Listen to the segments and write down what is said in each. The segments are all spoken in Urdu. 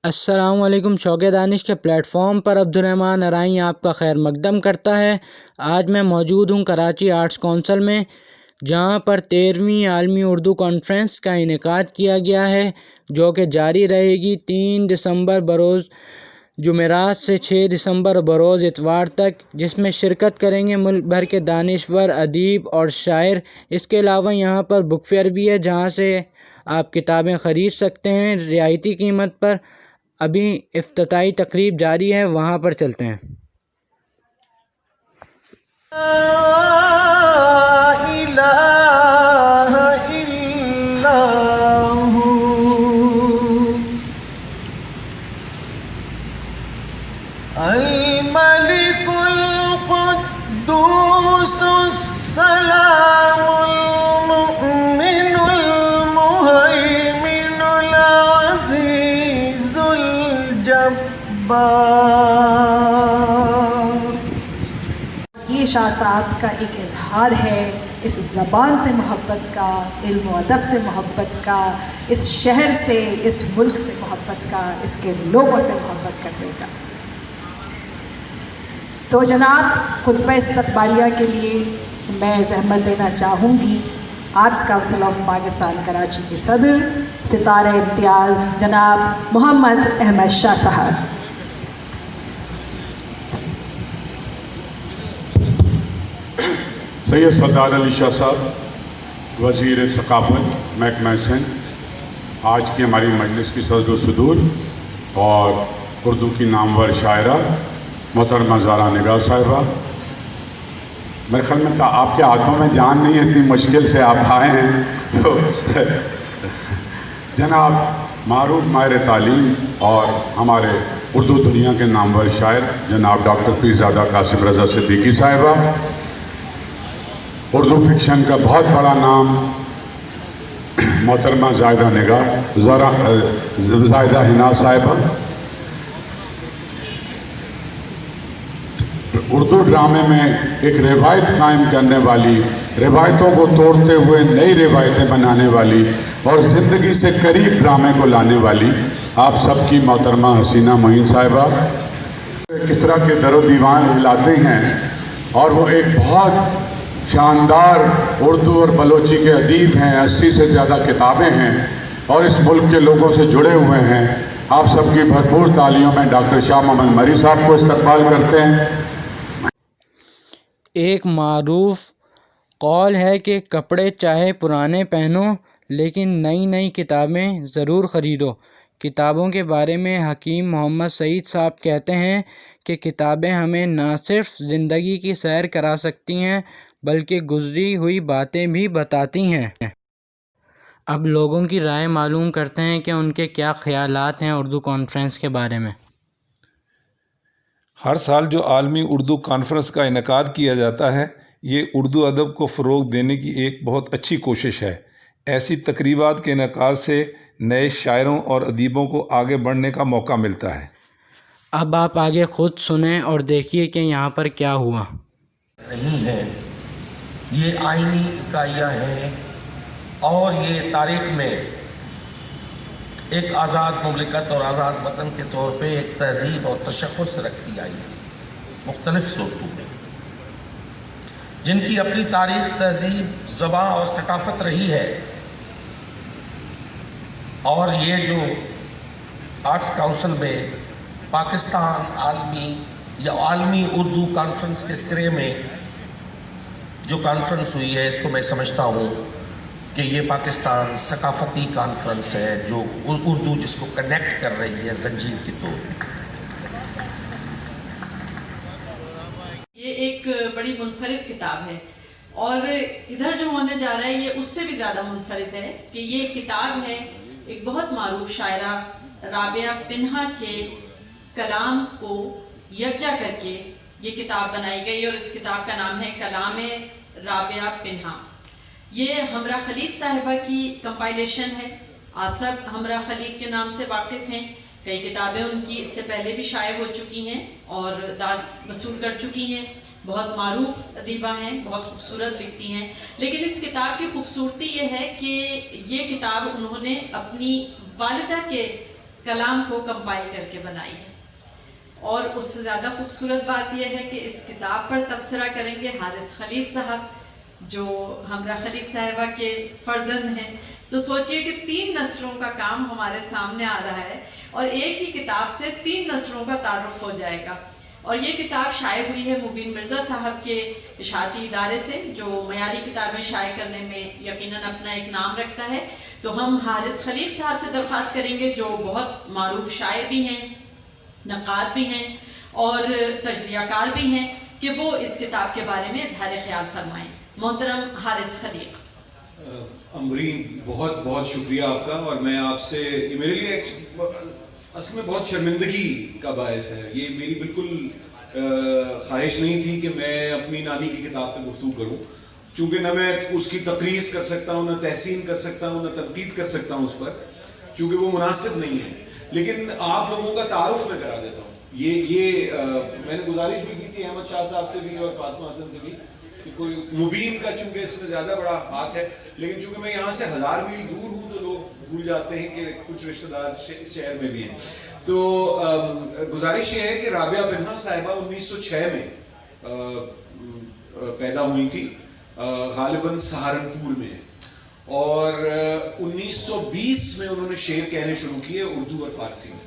السلام علیکم۔ شوق دانش کے پلیٹ فارم پر عبدالرحمن ارائیں آپ کا خیر مقدم کرتا ہے۔ آج میں موجود ہوں کراچی آرٹس کونسل میں، جہاں پر 13ویں عالمی اردو کانفرنس کا انعقاد کیا گیا ہے، جو کہ جاری رہے گی 3 دسمبر بروز جمعرات سے 6 دسمبر بروز اتوار تک، جس میں شرکت کریں گے ملک بھر کے دانشور، ادیب اور شاعر۔ اس کے علاوہ یہاں پر بک فیئر بھی ہے، جہاں سے آپ کتابیں خرید سکتے ہیں رعایتی قیمت پر۔ ابھی افتتاحی تقریب جاری ہے، وہاں پر چلتے ہیں۔ الملك القدوس السلام المؤمن المهيمن العزيز الجبار۔ یہ شاہ صاحب کا ایک اظہار ہے اس زبان سے محبت کا، علم و ادب سے محبت کا، اس شہر سے، اس ملک سے محبت کا، اس کے لوگوں سے محبت کرنے کا۔ تو جناب خطبہ استقبالیہ کے لیے میں زحمت دینا چاہوں گی arts council of Pakistan Karachi کے صدر ستارہ امتیاز جناب محمد احمد شاہ صاحب۔ سید سردار علی شاہ صاحب، وزیر ثقافت محکمہ سندھ، آج کی ہماری مجلس کی صدر و صدور اور اردو کی نامور شاعرہ محترمہ زہرا نگار صاحبہ، میرے خیال میں آپ کے ہاتھوں میں جان نہیں ہے، اتنی مشکل سے آپ آئے ہیں، تو جناب معروف ماہر تعلیم اور ہمارے اردو دنیا کے نامور شاعر جناب ڈاکٹر پیرزادہ قاسم رضا صدیقی صاحبہ، اردو فکشن کا بہت بڑا نام محترمہ زاہدہ حنا صاحبہ، اردو ڈرامے میں ایک روایت قائم کرنے والی، روایتوں کو توڑتے ہوئے نئی روایتیں بنانے والی اور زندگی سے قریب ڈرامے کو لانے والی آپ سب کی محترمہ حسینہ معین صاحبہ، کسریٰ کے در و دیوان ہلاتے ہیں، اور وہ ایک بہت شاندار اردو اور بلوچی کے ادیب ہیں، 80 سے زیادہ کتابیں ہیں اور اس ملک کے لوگوں سے جڑے ہوئے ہیں۔ آپ سب کی بھرپور تالیوں میں ڈاکٹر شاہ محمد مری صاحب کو استقبال کرتے ہیں۔ ایک معروف قول ہے کہ کپڑے چاہے پرانے پہنو لیکن نئی نئی کتابیں ضرور خریدو۔ کتابوں کے بارے میں حکیم محمد سعید صاحب کہتے ہیں کہ کتابیں ہمیں نہ صرف زندگی کی سیر کرا سکتی ہیں بلکہ گزری ہوئی باتیں بھی بتاتی ہیں۔ اب لوگوں کی رائے معلوم کرتے ہیں کہ ان کے کیا خیالات ہیں اردو کانفرنس کے بارے میں۔ ہر سال جو عالمی اردو کانفرنس کا انعقاد کیا جاتا ہے، یہ اردو ادب کو فروغ دینے کی ایک بہت اچھی کوشش ہے۔ ایسی تقریبات کے انعقاد سے نئے شاعروں اور ادیبوں کو آگے بڑھنے کا موقع ملتا ہے۔ اب آپ آگے خود سنیں اور دیکھیے کہ یہاں پر کیا ہوا۔ نہیں ہے، یہ آئینی اکائیاں ہیں اور یہ تاریخ میں ایک آزاد مملکت اور آزاد وطن کے طور پہ ایک تہذیب اور تشخص رکھتی آئی مختلف صورتوں میں، جن کی اپنی تاریخ، تہذیب، زبان اور ثقافت رہی ہے۔ اور یہ جو آرٹس کونسل میں پاکستان عالمی اردو کانفرنس کے سرے میں جو کانفرنس ہوئی ہے، اس کو میں سمجھتا ہوں کہ یہ پاکستان ثقافتی کانفرنس ہے، جو اردو جس کو کنیکٹ کر رہی ہے زنجیر کے طور پر۔ یہ ایک بڑی منفرد کتاب ہے، اور ادھر جو ہونے جا رہا ہے یہ اس سے بھی زیادہ منفرد ہے کہ یہ کتاب ہے ایک بہت معروف شاعرہ رابعہ پنہا کے کلام کو یکجا کر کے یہ کتاب بنائی گئی، اور اس کتاب کا نام ہے کلام رابعہ پنہا۔ یہ ہمراہ خلیق صاحبہ کی کمپائلیشن ہے۔ آپ سب ہمراہ خلیق کے نام سے واقف ہیں، کئی کتابیں ان کی اس سے پہلے بھی شائع ہو چکی ہیں اور داد وصول کر چکی ہیں۔ بہت معروف ادیبہ ہیں، بہت خوبصورت لکھتی ہیں، لیکن اس کتاب کی خوبصورتی یہ ہے کہ یہ کتاب انہوں نے اپنی والدہ کے کلام کو کمپائل کر کے بنائی ہے. اور اس سے زیادہ خوبصورت بات یہ ہے کہ اس کتاب پر تبصرہ کریں گے حارث خلیل صاحب جو ہمراہ خلیل صاحبہ کے فرزند ہیں. تو سوچئے کہ 3 نسلوں کا کام ہمارے سامنے آ رہا ہے اور ایک ہی کتاب سے 3 نسلوں کا تعارف ہو جائے گا. اور یہ کتاب شائع ہوئی ہے مبین مرزا صاحب کے اشاعتی ادارے سے جو معیاری کتابیں شائع کرنے میں یقیناً اپنا ایک نام رکھتا ہے. تو ہم حارث خلیل صاحب سے درخواست کریں گے جو بہت معروف شاعر بھی ہیں، نقاد بھی ہیں اور تجزیہ کار بھی ہیں، کہ وہ اس کتاب کے بارے میں اظہار خیال فرمائیں. محترم حارث خلیل. امبرین بہت بہت شکریہ آپ کا. اور میں آپ سے، یہ میرے لیے اصل میں بہت شرمندگی کا باعث ہے. یہ میری بالکل خواہش نہیں تھی کہ میں اپنی نانی کی کتاب پہ گفتگو کروں، چونکہ نہ میں اس کی تقریض کر سکتا ہوں، نہ تحسین کر سکتا ہوں، نہ تنقید کر سکتا ہوں اس پر، چونکہ وہ مناسب نہیں ہے. لیکن آپ لوگوں کا تعارف میں کرا دیتا ہوں. یہ میں نے گزارش بھی کی تھی احمد شاہ صاحب سے بھی اور فاطمہ حسن سے بھی کہ کوئی مبین کا چونکہ اس میں زیادہ بڑا ہاتھ ہے، لیکن چونکہ میں یہاں سے 1000 میل دور ہوں تو لوگ بھول جاتے ہیں کہ کچھ رشتہ دار اس شہر میں بھی ہیں. تو گزارش یہ ہے کہ رابعہ پنہا صاحبہ 1906 میں پیدا ہوئی تھی، غالباً سہارنپور میں، اور 1920 میں انہوں نے شعر کہنے شروع کیے اردو اور فارسی میں.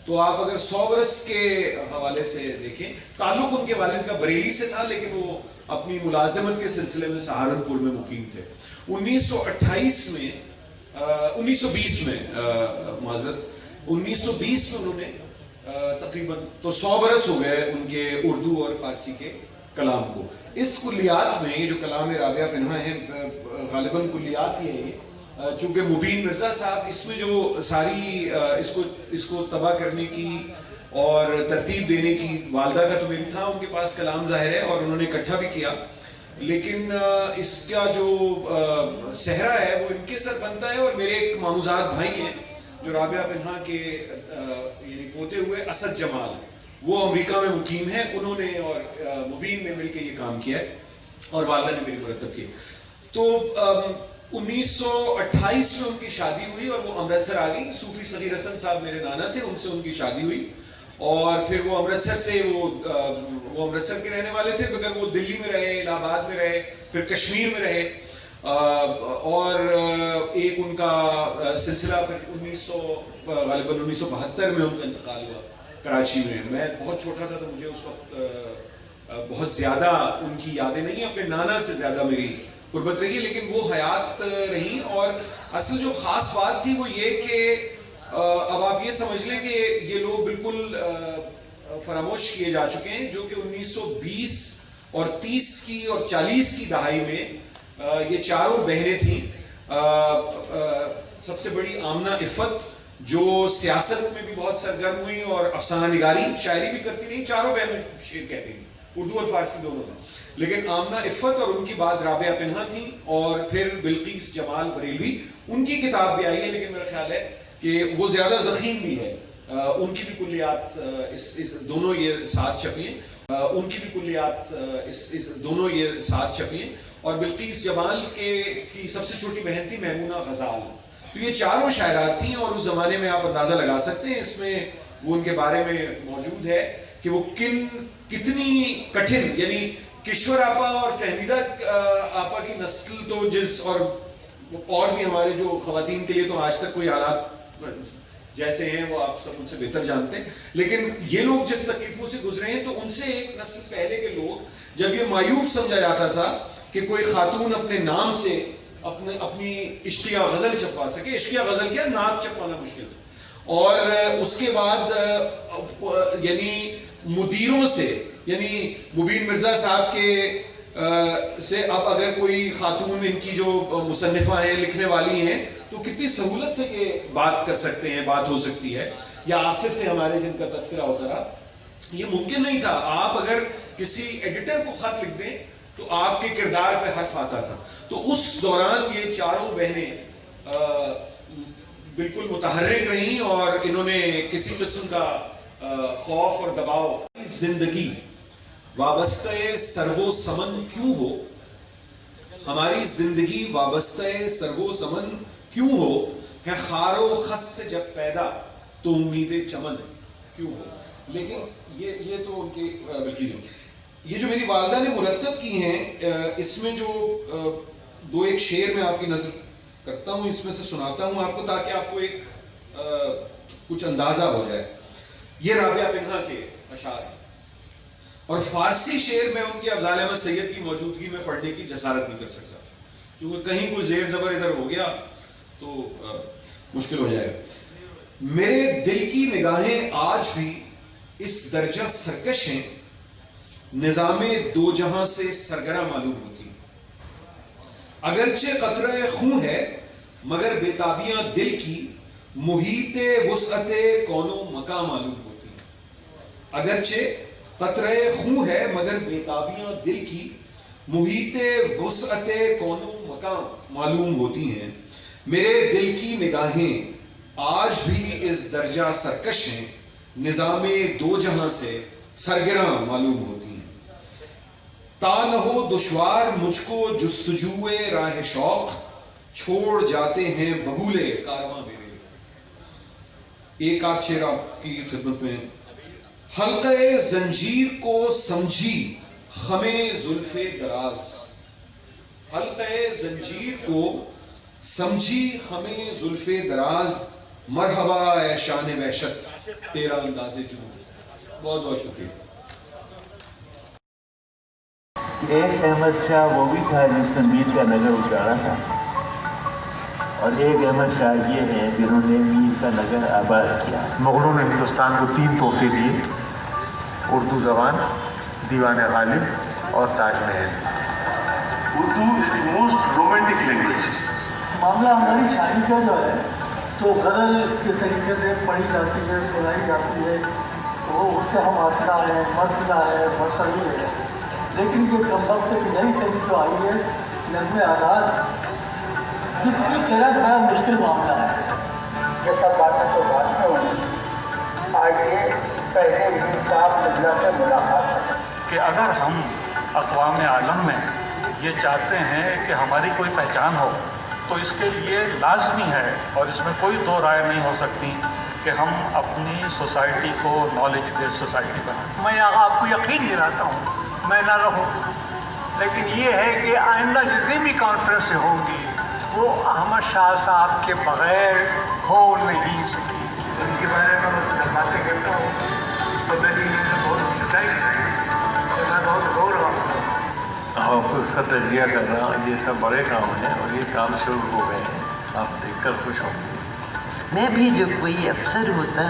تو آپ اگر 100 برس کے حوالے سے دیکھیں، تعلق ان کے والد کا بریلی سے تھا لیکن وہ اپنی ملازمت کے سلسلے میں سہارنپور میں مقیم تھے. 1920 میں انہوں نے تقریباً تو 100 برس ہو گئے ان کے اردو اور فارسی کے کلام کو. اس کلیات میں یہ جو کلام رابعہ پنہا ہے غالباً کلیات ہی ہے، چونکہ مبین مرزا صاحب اس میں جو ساری اس کو تباہ کرنے کی اور ترتیب دینے کی، والدہ کا تو بھی تھا ان کے پاس کلام ظاہر ہے اور انہوں نے اکٹھا بھی کیا، لیکن اس کا جو صحرا ہے وہ ان کے سر بنتا ہے. اور میرے ایک ماموزاد بھائی ہیں جو رابعہ پنہا کے یعنی پوتے ہوئے اسد جمال، وہ امریکہ میں مقیم ہیں. انہوں نے اور مبین نے مل کے یہ کام کیا ہے اور والدہ نے میری مرتب کی. تو 1928 میں ان کی شادی ہوئی اور وہ امرتسر آ گئی. صوفی صغیر حسن صاحب میرے نانا تھے، ان سے ان کی شادی ہوئی اور پھر وہ امرتسر سے وہ امرتسر کے رہنے والے تھے، مگر وہ دلی میں رہے، الہ آباد میں رہے، پھر کشمیر میں رہے، اور ایک ان کا سلسلہ پھر غالباً 1972 میں ان کا انتقال ہوا کراچی میں. میں بہت چھوٹا تھا تو مجھے اس وقت بہت زیادہ ان کی یادیں نہیں ہیں، اپنے نانا سے زیادہ میری قربت رہی ہے، لیکن وہ حیات رہیں. اور اصل جو خاص بات تھی وہ یہ کہ اب آپ یہ سمجھ لیں کہ یہ لوگ بالکل فراموش کیے جا چکے ہیں، جو کہ 1920 اور 30 کی اور 40 کی دہائی میں یہ چاروں بہنیں تھیں. سب سے بڑی آمنہ عفت جو سیاست میں بھی بہت سرگرم ہوئی اور افسانہ نگاری شاعری بھی کرتی رہیں. چاروں بہنیں شعر کہتی ہیں، اردو اور فارسی دونوں میں. لیکن آمنہ عفت اور ان کی بعد رابعہ پنہا تھیں، اور پھر بلقیس جمال بریلوی، ان کی کتاب بھی آئی ہے لیکن میرا خیال ہے کہ وہ زیادہ ضخیم بھی ہے. ان کی بھی کلیات اس دونوں یہ ساتھ چھپی ہیں، ان کی بھی کلیات اس دونوں یہ ساتھ چھپی ہیں. اور بلقیس جمال کی سب سے چھوٹی بہن تھی میمونہ غزال. تو یہ چاروں شاعرات تھیں اور اس زمانے میں آپ اندازہ لگا سکتے ہیں، اس میں وہ ان کے بارے میں موجود ہے کہ وہ کتنی کٹھن، یعنی کشور آپا اور فہمیدہ آپا کی نسل تو اور بھی ہمارے جو خواتین کے لیے تو آج تک کوئی حالات جیسے ہیں وہ آپ سب ان سے بہتر جانتے ہیں، لیکن یہ لوگ جس تکلیفوں سے گزرے ہیں تو ان سے ایک نسل پہلے کے لوگ، جب یہ معیوب سمجھا جاتا تھا کہ کوئی خاتون اپنے نام سے اپنی عشقیہ غزل چھپوا سکے. عشقیہ غزل کیا، نعت چھپوانا مشکل تھا. اور اس کے بعد یعنی مدیروں سے، یعنی مبین مرزا صاحب کے سے اب اگر کوئی خاتون ان کی جو مصنفہ ہیں، لکھنے والی ہیں، تو کتنی سہولت سے یہ بات کر سکتے ہیں، بات ہو سکتی ہے. یا آصف تھے ہمارے جن کا تذکرہ ہوتا رہا. یہ ممکن نہیں تھا. آپ اگر کسی ایڈیٹر کو خط لکھ دیں تو آپ کے کردار پہ حرف آتا تھا. تو اس دوران یہ چاروں بہنیں بالکل متحرک رہیں اور انہوں نے کسی قسم کا خوف اور دباؤ. زندگی وابستہ سرو و سمن کیوں ہو، ہماری زندگی وابستہ سرو و سمن کیوں ہو، ہے خار و خس سے جب پیدا تو امیدیں چمن کیوں ہو. لیکن یہ تو ان کی بلکہ یہ جو میری والدہ نے مرتب کی ہیں، اس میں جو 2-1 شعر میں آپ کی نظر کرتا ہوں، اس میں سے سناتا ہوں آپ کو تاکہ آپ کو ایک کچھ اندازہ ہو جائے. یہ رابعہ پنہا کے اشعار ہیں اور فارسی شعر میں ان کے افضال احمد سید کی موجودگی میں پڑھنے کی جسارت نہیں کر سکتا، کیونکہ کہیں کوئی زیر زبر ادھر ہو گیا تو مشکل ہو جائے گا. میرے دل کی نگاہیں آج بھی اس درجہ سرکش ہیں، نظام دو جہاں سے سرگرہ معلوم ہوتی. اگرچہ قطرہ خون ہے مگر بیتابیاں دل کی، محیط وسعت کون و مکاں معلوم ہوتی. اگرچہ قطرہ خون ہے مگر بیتابیاں دل کی، محیط وسعت کون و مکاں معلوم ہوتی ہیں. میرے دل کی نگاہیں آج بھی اس درجہ سرکش ہیں، نظام دو جہاں سے سرگراں معلوم ہوتی ہیں. تا نہ ہو دشوار مجھ کو جستجوئے راہ شوق، چھوڑ جاتے ہیں بگولے کارواں میرے. ایک آدھ شعر آپ کی خدمت میں. حلقہ زنجیر کو سمجھی خمے زلف دراز، حلقہ زنجیر کو سمجھی خمے زلف دراز، مرحبا اے شان وحشت تیرا انداز جنون. بہت بہت شکریہ. ایک احمد شاہ وہ بھی تھا جس نے میر کا نگر اجاڑا تھا، اور ایک احمد شاہ یہ ہیں جنہوں نے میر کا نگر آباد کیا. مغلوں نے ہندوستان کو 3 تحفے دیے: اردو زبان، دیوان غالب اور تاج محل. اردو از دی موسٹ رومانٹک لینگویج. معاملہ ہماری شاعری کا جو ہے تو غزل کے طریقے سے پڑھی جاتی ہے، سنائی جاتی ہے، وہ اس سے ہم آشنا ہے، مسئلہ ہے، مسئلہ ہے. لیکن یہ کم وقت ایک نئی صدی جو آئی ہے، نظم آزاد، جس کی قرأت بڑا مشکل معاملہ ہے. یہ سب باتیں تو بعد میں ہوئی. آئیے پہلے میر صاحب قبلہ سے ملاقات کریں. کہ اگر ہم اقوام عالم میں یہ چاہتے ہیں کہ ہماری کوئی پہچان ہو تو اس کے لیے لازمی ہے، اور اس میں کوئی دو رائے نہیں ہو سکتی، کہ ہم اپنی سوسائٹی کو نالج بیس سوسائٹی بنائیں. میں آپ کو یقین دلاتا ہوں میں نہ رہوں، لیکن یہ ہے کہ آئندہ جتنی بھی کانفرنسیں ہوں گی وہ احمد شاہ صاحب کے بغیر ہو نہیں سکی. ان کے بارے میں باتیں کرتا ہوں تو میری بہت سچائی ہے، میں بہت غور رہا ہوں. آپ اس کا تجزیہ کرنا، یہ سب بڑے کام ہیں اور یہ کام شروع ہو گئے ہیں. آپ دیکھ کر خوش ہوں گے. میں بھی جو کوئی افسر ہوتا،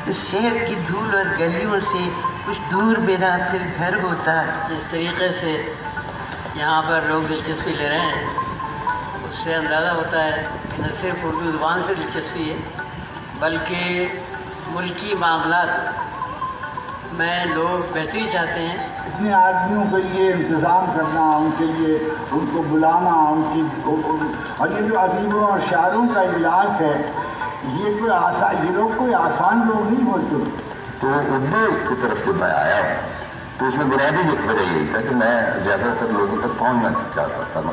اس شہر کی دھول اور گلیوں سے کچھ دور میرا پھر گھر ہوتا. جس طریقے سے یہاں پر لوگ دلچسپی لے رہے ہیں اس سے اندازہ ہوتا ہے کہ نہ صرف اردو زبان سے دلچسپی ہے بلکہ ملکی معاملات میں لوگ بہتری چاہتے ہیں. اتنے آدمیوں کے لیے انتظام کرنا، ان کے لیے ان کو بلانا، ان کی اور یہ جو ادیبوں اور شاعروں کا اجلاس ہے، یہ کوئی آسان، یہ لوگ کوئی آسان لوگ نہیں ہوتے. تو اردو کی طرف جب میں آیا تو اس میں بنیادی وجہ یہی تھا کہ میں زیادہ تر لوگوں تک پہنچنا چاہتا تھا.